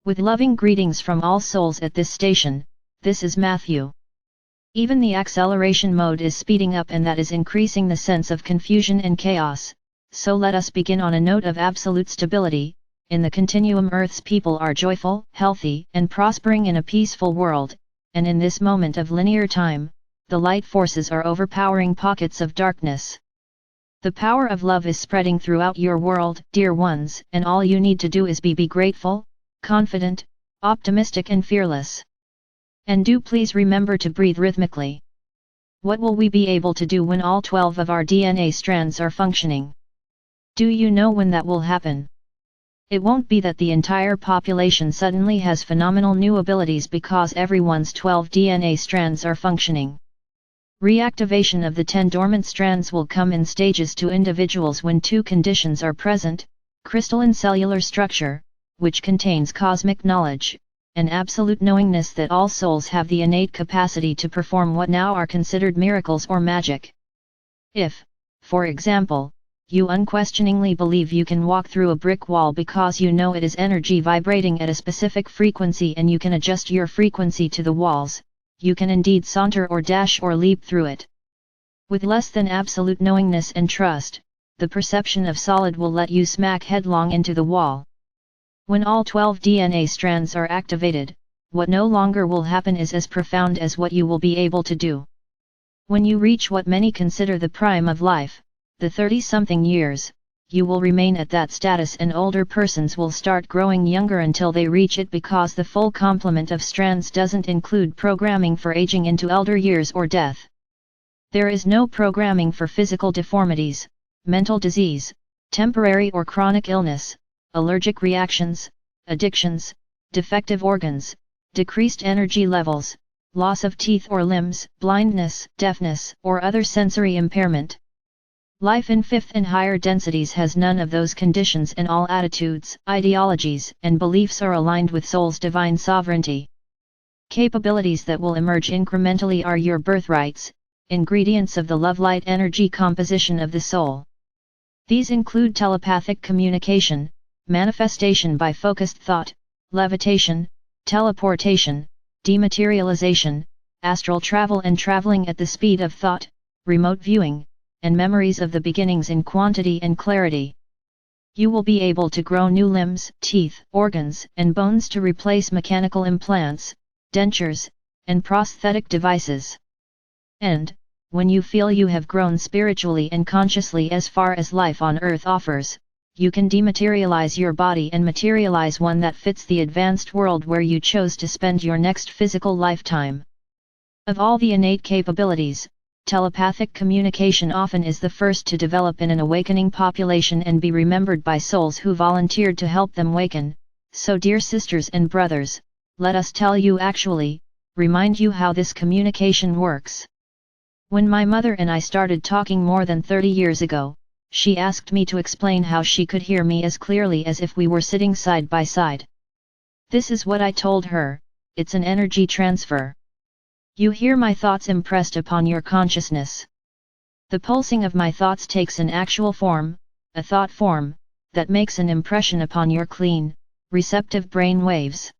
With loving greetings from all souls at this station, this is Matthew. Even the acceleration mode is speeding up, and that is increasing the sense of confusion and chaos, so let us begin on a note of absolute stability. In the continuum, Earth's people are joyful, healthy, and prospering in a peaceful world, and in this moment of linear time, the light forces are overpowering pockets of darkness. The power of love is spreading throughout your world, dear ones, and all you need to do is be grateful, confident, optimistic and fearless. And do please remember to breathe rhythmically. What will we be able to do when all 12 of our DNA strands are functioning? Do you know when that will happen? It won't be that the entire population suddenly has phenomenal new abilities because everyone's 12 DNA strands are functioning. Reactivation of the 10 dormant strands will come in stages to individuals when two conditions are present: crystalline cellular structure, which contains cosmic knowledge, and absolute knowingness that all souls have the innate capacity to perform what now are considered miracles or magic. If, for example, you unquestioningly believe you can walk through a brick wall because you know it is energy vibrating at a specific frequency and you can adjust your frequency to the walls, you can indeed saunter or dash or leap through it. With less than absolute knowingness and trust, the perception of solid will let you smack headlong into the wall. When all 12 DNA strands are activated, what no longer will happen is as profound as what you will be able to do. When you reach what many consider the prime of life, the 30-something years, you will remain at that status, and older persons will start growing younger until they reach it, because the full complement of strands doesn't include programming for aging into elder years or death. There is no programming for physical deformities, mental disease, temporary or chronic illness, allergic reactions, addictions, defective organs, decreased energy levels, loss of teeth or limbs, blindness, deafness, or other sensory impairment. Life in fifth and higher densities has none of those conditions, and all attitudes, ideologies, and beliefs are aligned with soul's divine sovereignty. Capabilities that will emerge incrementally are your birthrights, ingredients of the love-light energy composition of the soul. These include telepathic communication, manifestation by focused thought, levitation, teleportation, dematerialization, astral travel and traveling at the speed of thought, remote viewing, and memories of the beginnings in quantity and clarity. You will be able to grow new limbs, teeth, organs, and bones to replace mechanical implants, dentures, and prosthetic devices. And, when you feel you have grown spiritually and consciously as far as life on earth offers, you can dematerialize your body and materialize one that fits the advanced world where you chose to spend your next physical lifetime. Of all the innate capabilities, telepathic communication often is the first to develop in an awakening population and be remembered by souls who volunteered to help them waken. So, dear sisters and brothers, let us tell you, remind you how this communication works. When my mother and I started talking more than 30 years ago, she asked me to explain how she could hear me as clearly as if we were sitting side by side. This is what I told her: it's an energy transfer. You hear my thoughts impressed upon your consciousness. The pulsing of my thoughts takes an actual form, a thought form, that makes an impression upon your clean, receptive brain waves.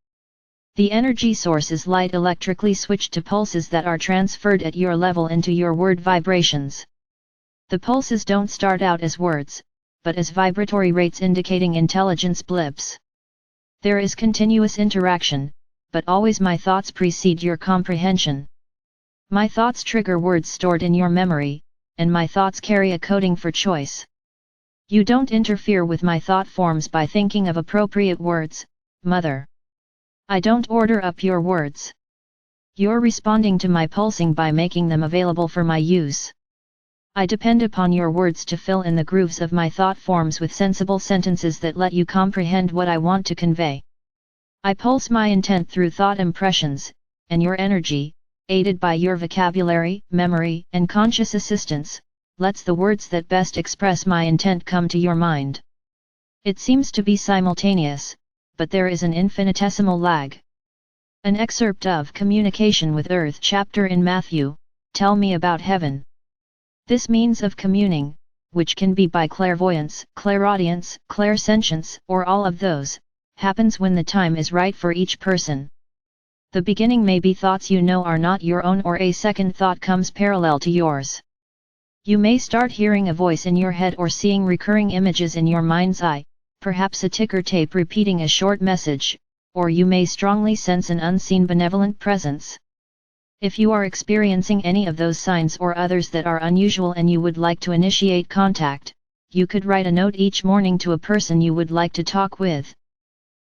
The energy source is light electrically switched to pulses that are transferred at your level into your word vibrations. The pulses don't start out as words, but as vibratory rates indicating intelligence blips. There is continuous interaction, but always my thoughts precede your comprehension. My thoughts trigger words stored in your memory, and my thoughts carry a coding for choice. You don't interfere with my thought forms by thinking of appropriate words, Mother. I don't order up your words. You're responding to my pulsing by making them available for my use. I depend upon your words to fill in the grooves of my thought forms with sensible sentences that let you comprehend what I want to convey. I pulse my intent through thought impressions, and your energy, aided by your vocabulary, memory, and conscious assistance, lets the words that best express my intent come to your mind. It seems to be simultaneous, but there is an infinitesimal lag. An excerpt of Communication with Earth chapter in Matthew, Tell Me About Heaven. This means of communing, which can be by clairvoyance, clairaudience, clairsentience, or all of those, happens when the time is right for each person. The beginning may be thoughts you know are not your own, or a second thought comes parallel to yours. You may start hearing a voice in your head or seeing recurring images in your mind's eye, perhaps a ticker tape repeating a short message, or you may strongly sense an unseen benevolent presence. If you are experiencing any of those signs or others that are unusual and you would like to initiate contact, you could write a note each morning to a person you would like to talk with.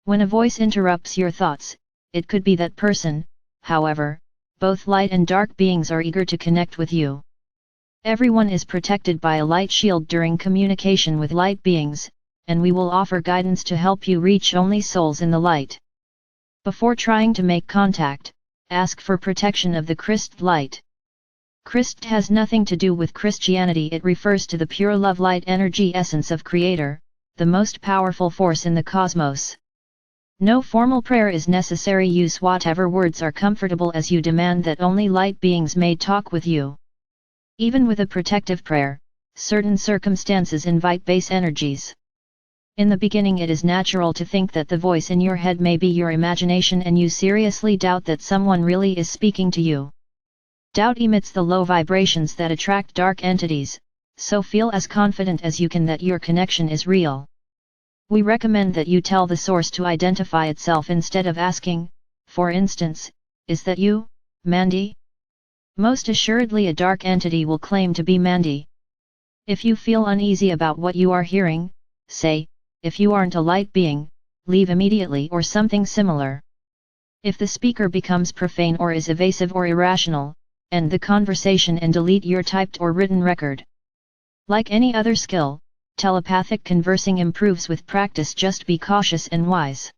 When a voice interrupts your thoughts, it could be that person. However, both light and dark beings are eager to connect with you. Everyone is protected by a light shield during communication with light beings, and we will offer guidance to help you reach only souls in the light. Before trying to make contact, ask for protection of the Christ light. Christ has nothing to do with Christianity. It refers to the pure love light energy essence of Creator, the most powerful force in the cosmos. No formal prayer is necessary. Use whatever words are comfortable as you demand that only light beings may talk with you. Even with a protective prayer, certain circumstances invite base energies. In the beginning, it is natural to think that the voice in your head may be your imagination and you seriously doubt that someone really is speaking to you. Doubt emits the low vibrations that attract dark entities, so feel as confident as you can that your connection is real. We recommend that you tell the source to identify itself instead of asking, for instance, "Is that you, Mandy?" Most assuredly a dark entity will claim to be Mandy. If you feel uneasy about what you are hearing, say, "If you aren't a light being, leave immediately," or something similar. If the speaker becomes profane or is evasive or irrational, end the conversation and delete your typed or written record. Like any other skill, telepathic conversing improves with practice. Just be cautious and wise.